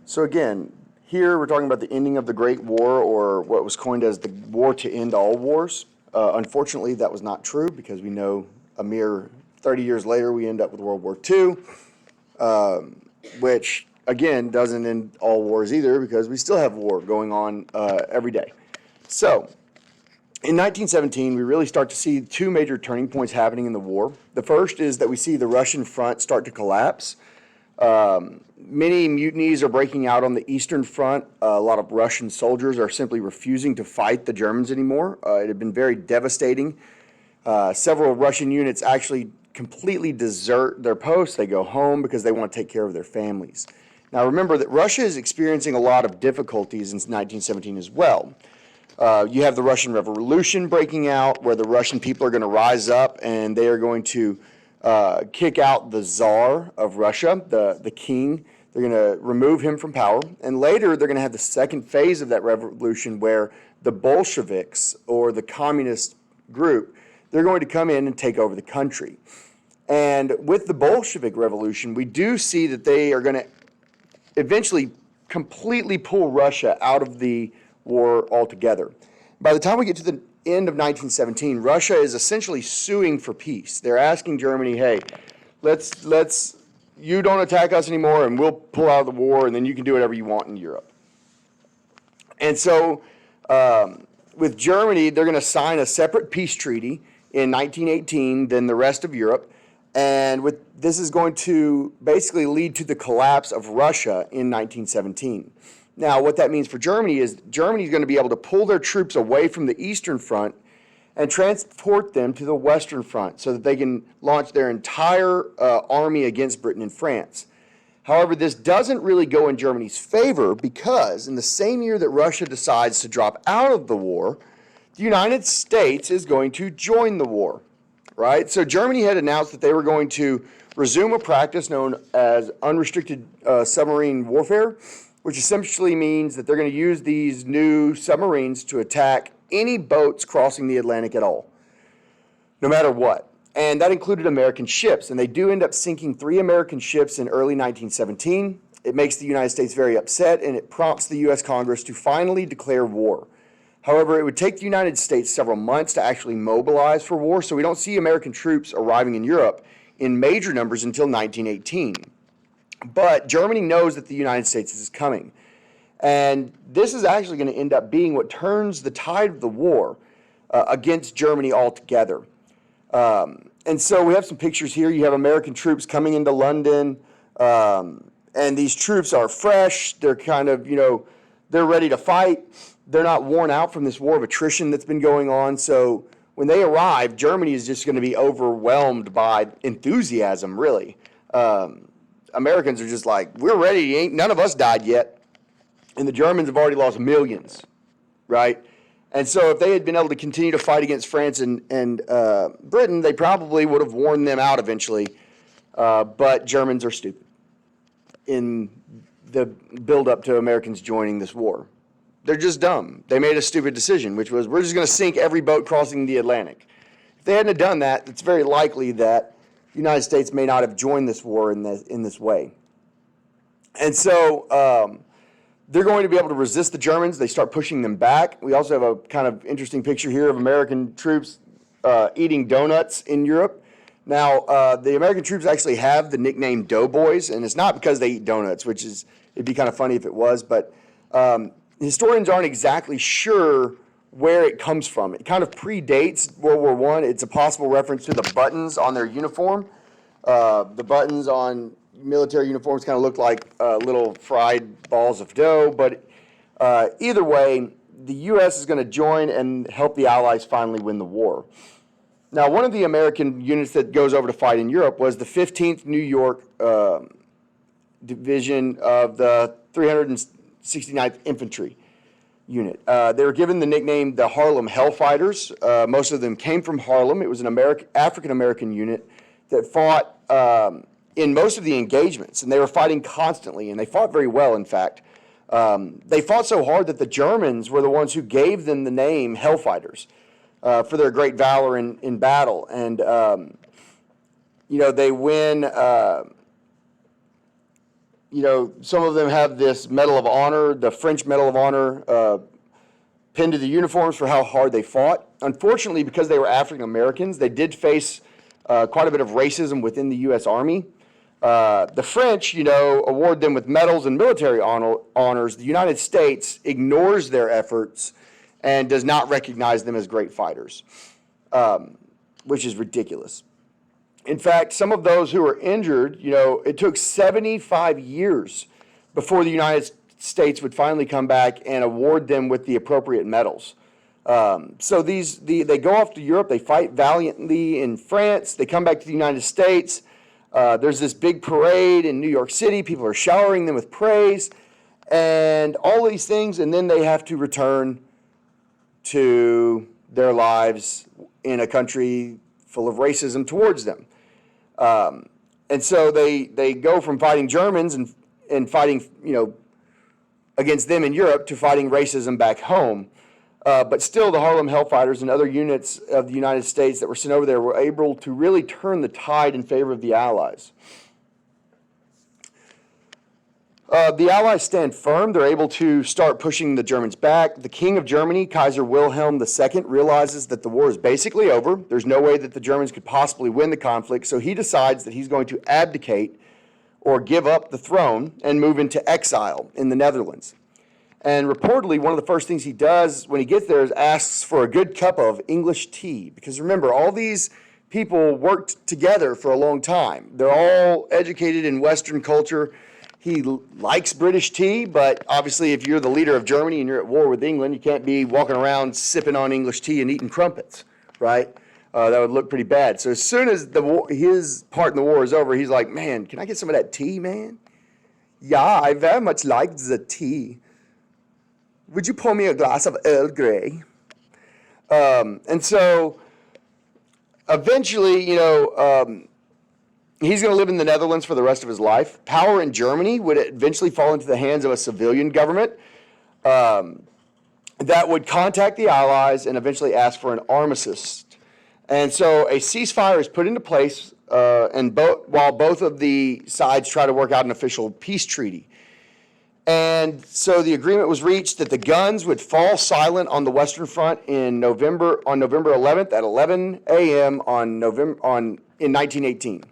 So again, here we're talking about the ending of the Great War, or what was coined as the war to end all wars. Unfortunately, that was not true, because we know a mere 30 years later we end up with World War II, which again doesn't end all wars either, because we still have war going on every day. So in 1917, we really start to see two major turning points happening in the war. The first is that we see the Russian front start to collapse. Many mutinies are breaking out on the Eastern Front. A lot of Russian soldiers are simply refusing to fight the Germans anymore. It had been very devastating. Several Russian units actually completely desert their posts. They go home because they want to take care of their families. Now remember that Russia is experiencing a lot of difficulties in 1917 as well. You have the Russian Revolution breaking out, where the Russian people are going to rise up and they are going to kick out the Tsar of Russia, the king. They're going to remove him from power. And later, they're going to have the second phase of that revolution, where the Bolsheviks, or the communist group, they're going to come in and take over the country. And with the Bolshevik Revolution, we do see that they are going to eventually completely pull Russia out of the war altogether. By the time we get to the end of 1917, Russia is essentially suing for peace. They're asking Germany, hey, you don't attack us anymore, and we'll pull out of the war, and then you can do whatever you want in Europe. And so with Germany, they're going to sign a separate peace treaty in 1918 than the rest of Europe. And this is going to basically lead to the collapse of Russia in 1917. Now, what that means for Germany is Germany is going to be able to pull their troops away from the Eastern Front and transport them to the Western Front so that they can launch their entire army against Britain and France. However, this doesn't really go in Germany's favor, because in the same year that Russia decides to drop out of the war, the United States is going to join the war, right? So Germany had announced that they were going to resume a practice known as unrestricted submarine warfare, which essentially means that they're going to use these new submarines to attack any boats crossing the Atlantic at all, no matter what. And that included American ships, and they do end up sinking 3 American ships in early 1917. It makes the United States very upset, and it prompts the U.S. Congress to finally declare war. However, it would take the United States several months to actually mobilize for war, so we don't see American troops arriving in Europe in major numbers until 1918. But Germany knows that the United States is coming. And this is actually going to end up being what turns the tide of the war against Germany altogether. And so we have some pictures here. You have American troops coming into London, and these troops are fresh. They're kind of, they're ready to fight. They're not worn out from this war of attrition that's been going on. So when they arrive, Germany is just going to be overwhelmed by enthusiasm, really. Americans are just like, we're ready. Ain't none of us died yet. And the Germans have already lost millions, right? And so if they had been able to continue to fight against France and Britain, they probably would have worn them out eventually. But Germans are stupid in the build-up to Americans joining this war. They're just dumb. They made a stupid decision, which was, we're just going to sink every boat crossing the Atlantic. If they hadn't done that, it's very likely that the United States may not have joined this war in this way. And so they're going to be able to resist the Germans. They start pushing them back. We also have a kind of interesting picture here of American troops eating donuts in Europe. Now, the American troops actually have the nickname Doughboys, and it's not because they eat donuts, which is, it'd be kind of funny if it was, but historians aren't exactly sure where it comes from. It kind of predates World War I. It's a possible reference to the buttons on their uniform. The buttons on military uniforms kind of look like little fried balls of dough, but either way, the U.S. is going to join and help the Allies finally win the war. Now, one of the American units that goes over to fight in Europe was the 15th New York Division of the 369th Infantry Unit. They were given the nickname the Harlem Hellfighters. Most of them came from Harlem. It was an African-American unit that fought in most of the engagements, and they were fighting constantly, and they fought very well, in fact. They fought so hard that the Germans were the ones who gave them the name Hellfighters for their great valor in battle. And, they win some of them have this Medal of Honor, the French Medal of Honor, pinned to the uniforms for how hard they fought. Unfortunately, because they were African Americans, they did face quite a bit of racism within the U.S. Army. The French, award them with medals and military honors. The United States ignores their efforts and does not recognize them as great fighters, which is ridiculous. In fact, some of those who were injured, it took 75 years before the United States would finally come back and award them with the appropriate medals. So they go off to Europe, they fight valiantly in France, they come back to the United States. There's this big parade in New York City, people are showering them with praise, and all these things, and then they have to return to their lives in a country full of racism towards them. And so they go from fighting Germans and fighting, against them in Europe to fighting racism back home. But still, the Harlem Hellfighters and other units of the United States that were sent over there were able to really turn the tide in favor of the Allies. The Allies stand firm. They're able to start pushing the Germans back. The King of Germany, Kaiser Wilhelm II, realizes that the war is basically over. There's no way that the Germans could possibly win the conflict, so he decides that he's going to abdicate or give up the throne and move into exile in the Netherlands. And reportedly, one of the first things he does when he gets there is asks for a good cup of English tea. Because remember, all these people worked together for a long time. They're all educated in Western culture. He likes British tea, but obviously if you're the leader of Germany and you're at war with England, you can't be walking around sipping on English tea and eating crumpets, right? That would look pretty bad. So as soon as his part in the war is over, he's like, man, can I get some of that tea, man? Yeah, I very much like the tea. Would you pour me a glass of Earl Grey? And so eventually, he's going to live in the Netherlands for the rest of his life. Power in Germany would eventually fall into the hands of a civilian government that would contact the Allies and eventually ask for an armistice. And so a ceasefire is put into place, while both of the sides try to work out an official peace treaty. And so the agreement was reached that the guns would fall silent on the Western Front on November 11th at 11 a.m. in 1918.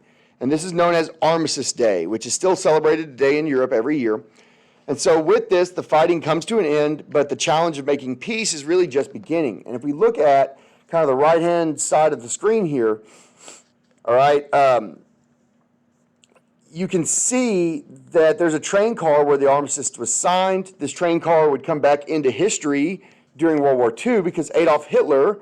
And this is known as Armistice Day, which is still celebrated today in Europe every year. And so with this, the fighting comes to an end, but the challenge of making peace is really just beginning. And if we look at kind of the right-hand side of the screen here, all right, you can see that there's a train car where the armistice was signed. This train car would come back into history during World War II because Adolf Hitler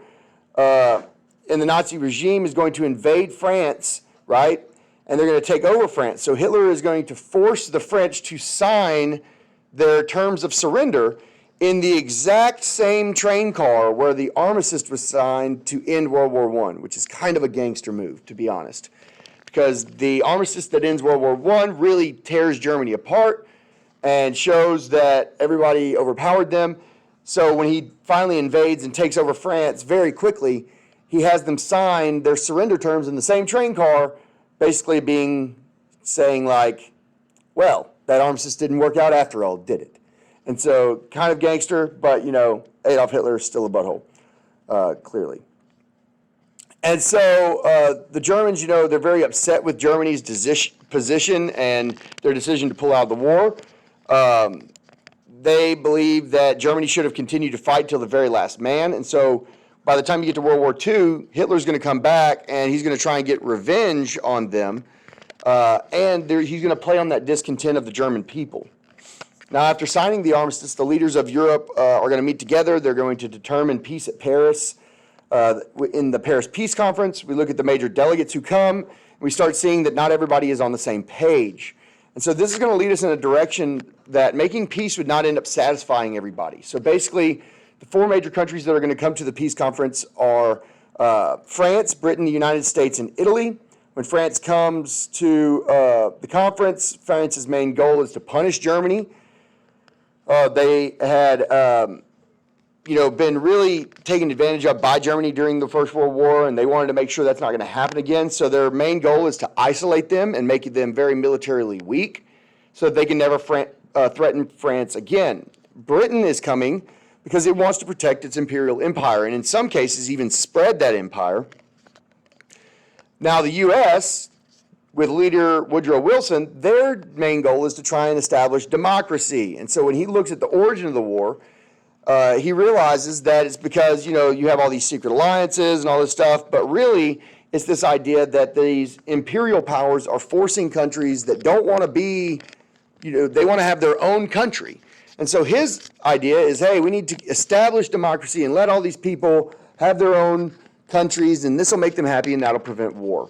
and the Nazi regime is going to invade France, right? And they're going to take over France. So Hitler is going to force the French to sign their terms of surrender in the exact same train car where the armistice was signed to end World War I, which is kind of a gangster move, to be honest. Because the armistice that ends World War I really tears Germany apart and shows that everybody overpowered them. So when he finally invades and takes over France very quickly, he has them sign their surrender terms in the same train car, basically saying like, well, that armistice didn't work out after all, did it? And so kind of gangster, but, Adolf Hitler is still a butthole, clearly. And so the Germans, they're very upset with Germany's position and their decision to pull out of the war. They believe that Germany should have continued to fight till the very last man. And so by the time you get to World War II, Hitler's going to come back and he's going to try and get revenge on them. And he's going to play on that discontent of the German people. Now, after signing the armistice, the leaders of Europe are going to meet together. They're going to determine peace at Paris. In the Paris Peace Conference, we look at the major delegates who come, and we start seeing that not everybody is on the same page. And so this is going to lead us in a direction that making peace would not end up satisfying everybody. So basically, the four major countries that are going to come to the peace conference are France, Britain, the United States, and Italy. When France comes to the conference, France's main goal is to punish Germany. They had been really taken advantage of by Germany during the First World War, and they wanted to make sure that's not going to happen again. So their main goal is to isolate them and make them very militarily weak. so that they can never threaten France again. Britain is coming because it wants to protect its imperial empire, and in some cases even spread that empire. Now the U.S., with leader Woodrow Wilson, their main goal is to try and establish democracy. And so when he looks at the origin of the war, he realizes that it's because, you have all these secret alliances and all this stuff, but really it's this idea that these imperial powers are forcing countries that don't want to be, they want to have their own country. And so his idea is, hey, we need to establish democracy and let all these people have their own countries, and this will make them happy, and that'll prevent war.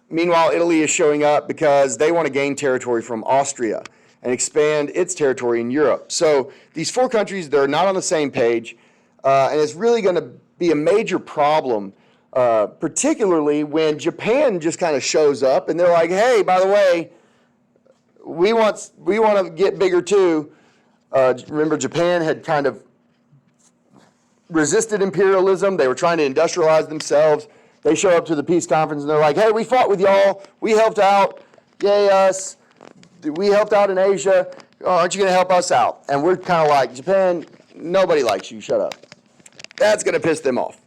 Meanwhile, Italy is showing up because they want to gain territory from Austria and expand its territory in Europe. So these four countries, they're not on the same page, and it's really going to be a major problem, particularly when Japan just kind of shows up and they're like, hey, by the way, we want to get bigger too. Remember, Japan had kind of resisted imperialism. They were trying to industrialize themselves. They show up to the peace conference and they're like, hey, we fought with y'all. We helped out. Yay us. We helped out in Asia. Oh, aren't you going to help us out? And we're kind of like, Japan, nobody likes you. Shut up. That's going to piss them off.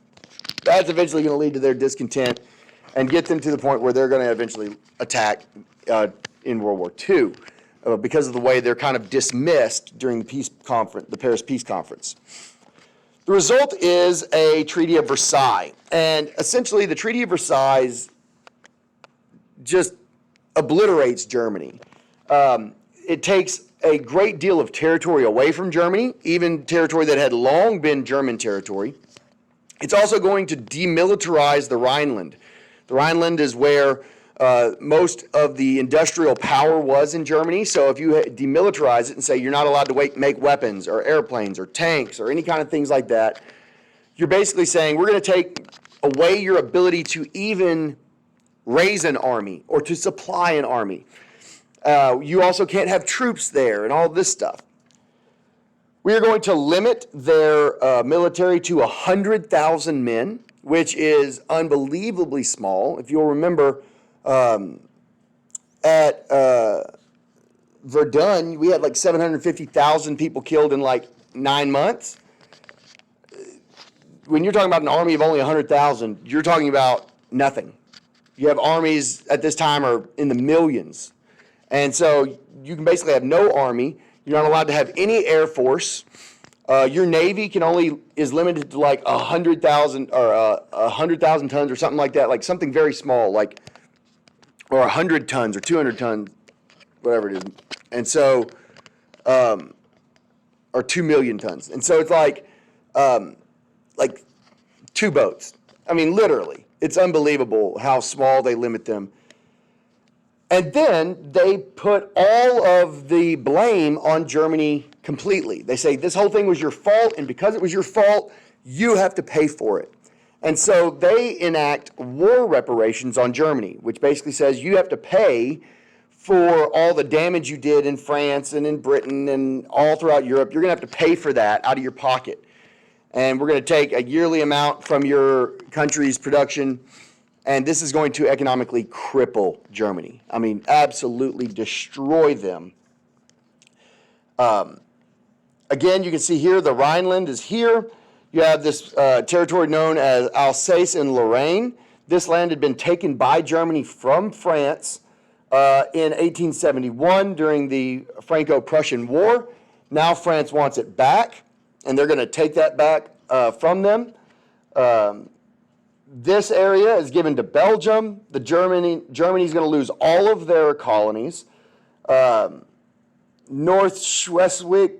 That's eventually going to lead to their discontent and get them to the point where they're going to eventually attack in World War II because of the way they're kind of dismissed during the peace conference, the Paris Peace Conference. The result is a Treaty of Versailles. And essentially, the Treaty of Versailles just obliterates Germany. It takes a great deal of territory away from Germany, even territory that had long been German territory. It's also going to demilitarize the Rhineland. The Rhineland is where most of the industrial power was in Germany. So if you demilitarize it and say you're not allowed to make weapons or airplanes or tanks or any kind of things like that, you're basically saying we're going to take away your ability to even raise an army or to supply an army. You also can't have troops there and all this stuff. We are going to limit their military to 100,000 men, which is unbelievably small. If you'll remember, at Verdun, we had like 750,000 people killed in like 9 months. When you're talking about an army of only 100,000, you're talking about nothing. You have armies at this time are in the millions. And so you can basically have no army. You're not allowed to have any air force. Your Navy is limited to like 100,000 or 100,000 tons or something like that, like something very small, like or 100 tons or 200 tons, whatever it is. And so, or 2 million tons. And so it's like 2 boats. I mean, literally, it's unbelievable how small they limit them. And then they put all of the blame on Germany completely. They say this whole thing was your fault, and because it was your fault, you have to pay for it. And so they enact war reparations on Germany, which basically says you have to pay for all the damage you did in France and in Britain and all throughout Europe. You're going to have to pay for that out of your pocket. And we're going to take a yearly amount from your country's production, and this is going to economically cripple Germany. I mean, absolutely destroy them. Again, you can see here the Rhineland is here. You have this territory known as Alsace and Lorraine. This land had been taken by Germany from France in 1871 during the Franco-Prussian War. Now France wants it back, and they're going to take that back from them. This area is given to Belgium. Germany's going to lose all of their colonies. North Schleswig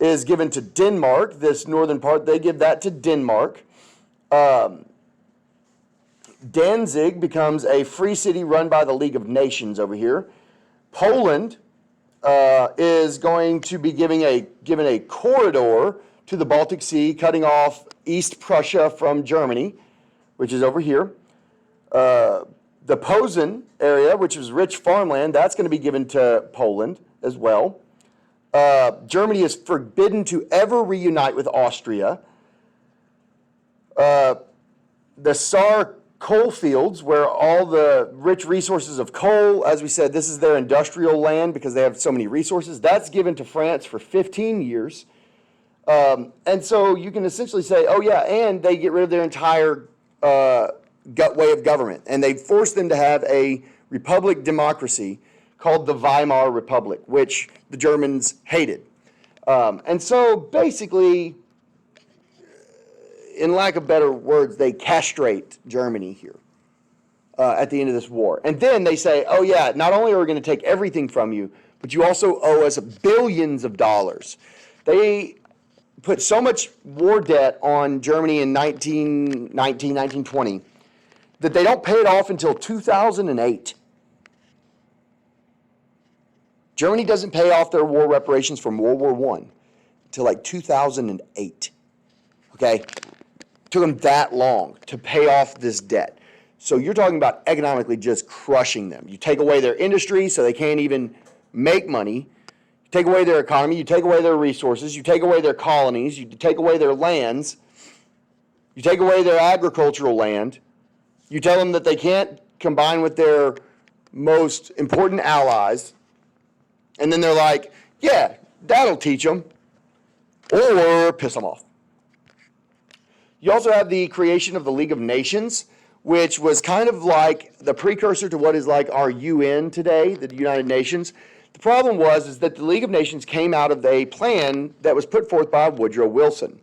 is given to Denmark. This northern part, they give that to Denmark. Danzig becomes a free city run by the League of Nations over here. Poland is going to be given a corridor to the Baltic Sea, cutting off East Prussia from Germany, which is over here. The Posen area, which is rich farmland, that's going to be given to Poland as well. Germany is forbidden to ever reunite with Austria. The Saar coal fields where all the rich resources of coal, as we said, this is their industrial land because they have so many resources. That's given to France for 15 years. And so you can essentially say, oh yeah, and they get rid of their entire way of government. And they force them to have a republic democracy called the Weimar Republic, which the Germans hated. And so basically, in lack of better words, they castrate Germany here at the end of this war. And then they say, oh yeah, not only are we going to take everything from you, but you also owe us billions of dollars. They put so much war debt on Germany in 1919, 1920, that they don't pay it off until 2008. Germany doesn't pay off their war reparations from World War I until like 2008. Okay? Took them that long to pay off this debt. So you're talking about economically just crushing them. You take away their industry so they can't even make money. You take away their economy. You take away their resources. You take away their colonies. You take away their lands. You take away their agricultural land. You tell them that they can't combine with their most important allies. And then they're like, yeah, that'll teach them. Or piss them off. You also have the creation of the League of Nations, which was kind of like the precursor to what is like our UN today, the United Nations. The problem is that the League of Nations came out of a plan that was put forth by Woodrow Wilson.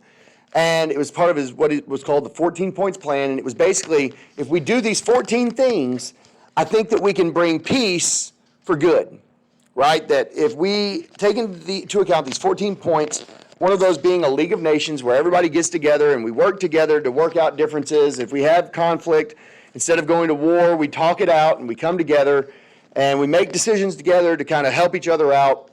And it was part of what was called the 14 Points Plan. And it was basically, if we do these 14 things, I think that we can bring peace for good, right? That if we take into account these 14 points, one of those being a League of Nations where everybody gets together and we work together to work out differences. If we have conflict, instead of going to war, we talk it out and we come together and we make decisions together to kind of help each other out.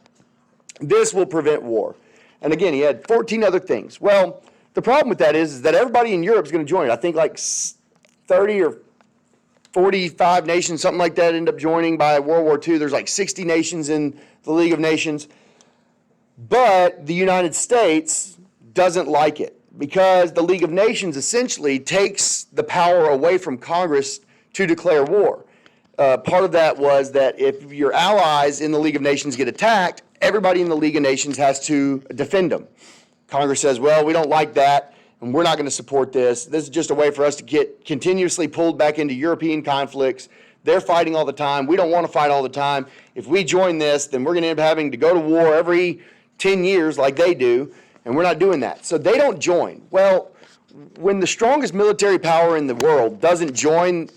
This will prevent war. And again, he had 14 other things. Well, the problem with that is that everybody in Europe is going to join it. I think like 30 or 45 nations, something like that, end up joining by World War II. There's like 60 nations in the League of Nations. But the United States doesn't like it because the League of Nations essentially takes the power away from Congress to declare war. Part of that was that if your allies in the League of Nations get attacked, everybody in the League of Nations has to defend them. Congress says, well, we don't like that, and we're not going to support this. This is just a way for us to get continuously pulled back into European conflicts. They're fighting all the time. We don't want to fight all the time. If we join this, then we're going to end up having to go to war every 10 years like they do, and we're not doing that. So they don't join. Well, when the strongest military power in the world doesn't join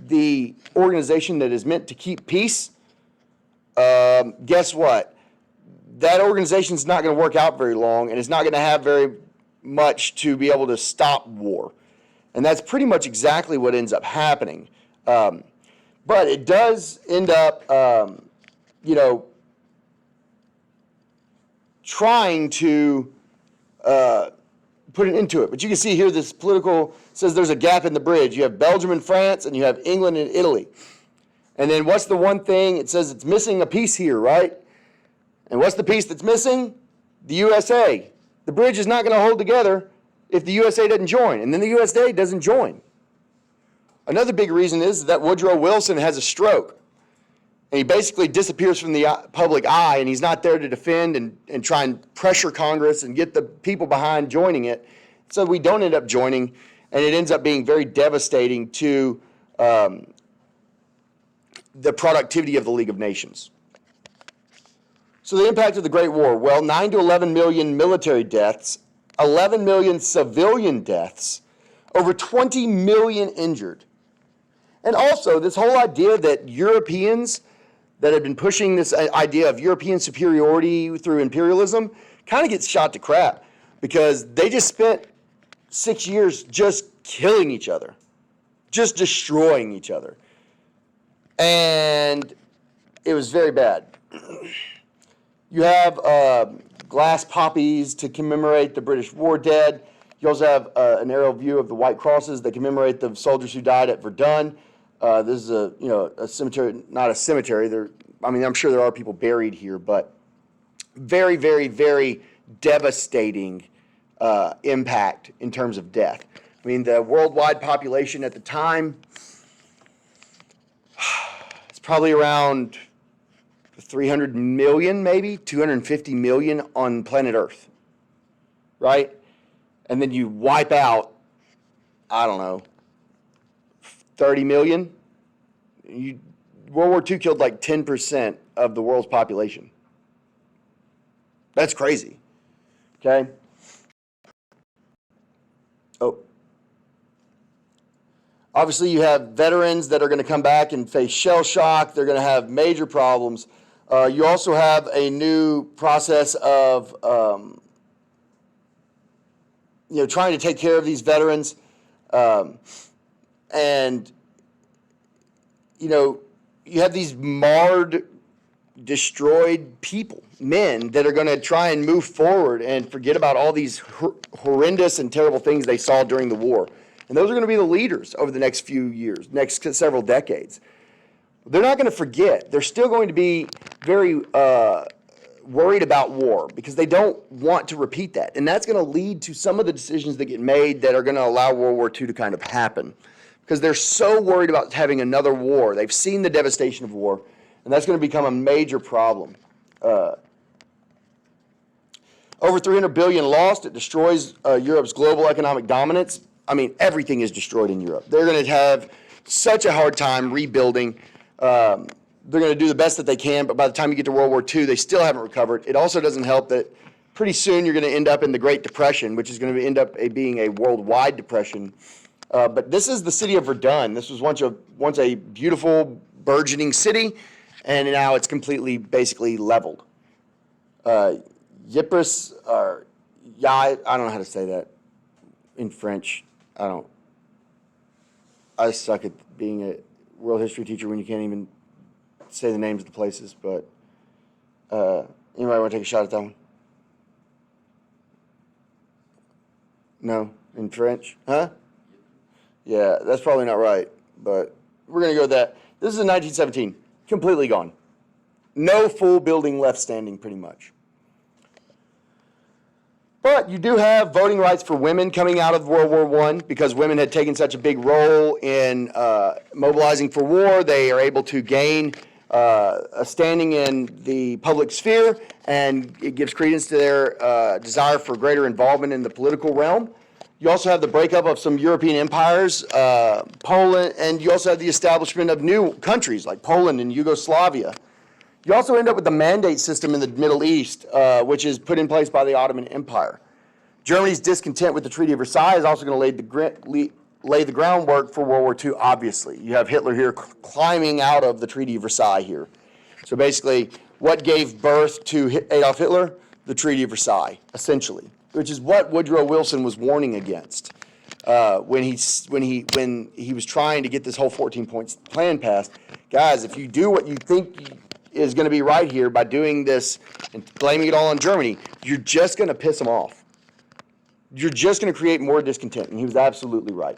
the organization that is meant to keep peace, guess what? That organization's not going to work out very long, and it's not going to have very much to be able to stop war. And that's pretty much exactly what ends up happening. But it does end up, trying to put an end to it. But you can see here this political says there's a gap in the bridge. You have Belgium and France, and you have England and Italy. And then what's the one thing? It says it's missing a piece here, right? And what's the piece that's missing? The USA. The bridge is not going to hold together if the USA doesn't join. And then the USA doesn't join. Another big reason is that Woodrow Wilson has a stroke. And he basically disappears from the public eye, and he's not there to defend and try and pressure Congress and get the people behind joining it. So we don't end up joining, and it ends up being very devastating to the productivity of the League of Nations. So the impact of the Great War, well, 9 to 11 million military deaths, 11 million civilian deaths, over 20 million injured. And also this whole idea that Europeans that had been pushing this idea of European superiority through imperialism kind of gets shot to crap because they just spent 6 years just killing each other, just destroying each other. And it was very bad. You have glass poppies to commemorate the British war dead. You also have an aerial view of the white crosses that commemorate the soldiers who died at Verdun. This is a cemetery, not a cemetery. I'm sure there are people buried here, but very, very, very devastating impact in terms of death. I mean, the worldwide population at the time, it's probably around 300 million, maybe 250 million on planet Earth, right? And then you wipe out, I don't know, 30 million. World War II killed like 10% of the world's population. That's crazy. Okay? Oh. Obviously, you have veterans that are going to come back and face shell shock. They're going to have major problems. You also have a new process of, trying to take care of these veterans. And, you have these marred, destroyed people, men that are going to try and move forward and forget about all these horrendous and terrible things they saw during the war. And those are going to be the leaders over the next few years, next several decades. They're not going to forget. They're still going to be very worried about war because they don't want to repeat that. And that's going to lead to some of the decisions that get made that are going to allow World War II to kind of happen because they're so worried about having another war. They've seen the devastation of war, and that's going to become a major problem. Over 300 billion lost. It destroys Europe's global economic dominance. I mean, everything is destroyed in Europe. They're going to have such a hard time rebuilding. They're going to do the best that they can, but by the time you get to World War II, they still haven't recovered. It also doesn't help that pretty soon you're going to end up in the Great Depression, which is going to end up being a worldwide depression. But this is the city of Verdun. This was once a beautiful, burgeoning city, and now it's completely, basically leveled. Ypres, or I don't know how to say that in French. I suck at being a world history teacher when you can't even say the names of the places, but anybody want to take a shot at that one? No? In French? Huh? Yeah, that's probably not right, but we're going to go with that. This is in 1917. Completely gone. No full building left standing, pretty much. But you do have voting rights for women coming out of World War I because women had taken such a big role in mobilizing for war. They are able to gain a standing in the public sphere, and it gives credence to their desire for greater involvement in the political realm. You also have the breakup of some European empires, Poland, and you also have the establishment of new countries like Poland and Yugoslavia. You also end up with the mandate system in the Middle East, which is put in place by the Ottoman Empire. Germany's discontent with the Treaty of Versailles is also going to lay the groundwork for World War II, obviously. You have Hitler here climbing out of the Treaty of Versailles here. So basically, what gave birth to Adolf Hitler? The Treaty of Versailles, essentially, which is what Woodrow Wilson was warning against when he was trying to get this whole 14-point plan passed. Guys, if you do what you think is going to be right here by doing this and blaming it all on Germany, you're just going to piss them off. You're just going to create more discontent, and he was absolutely right.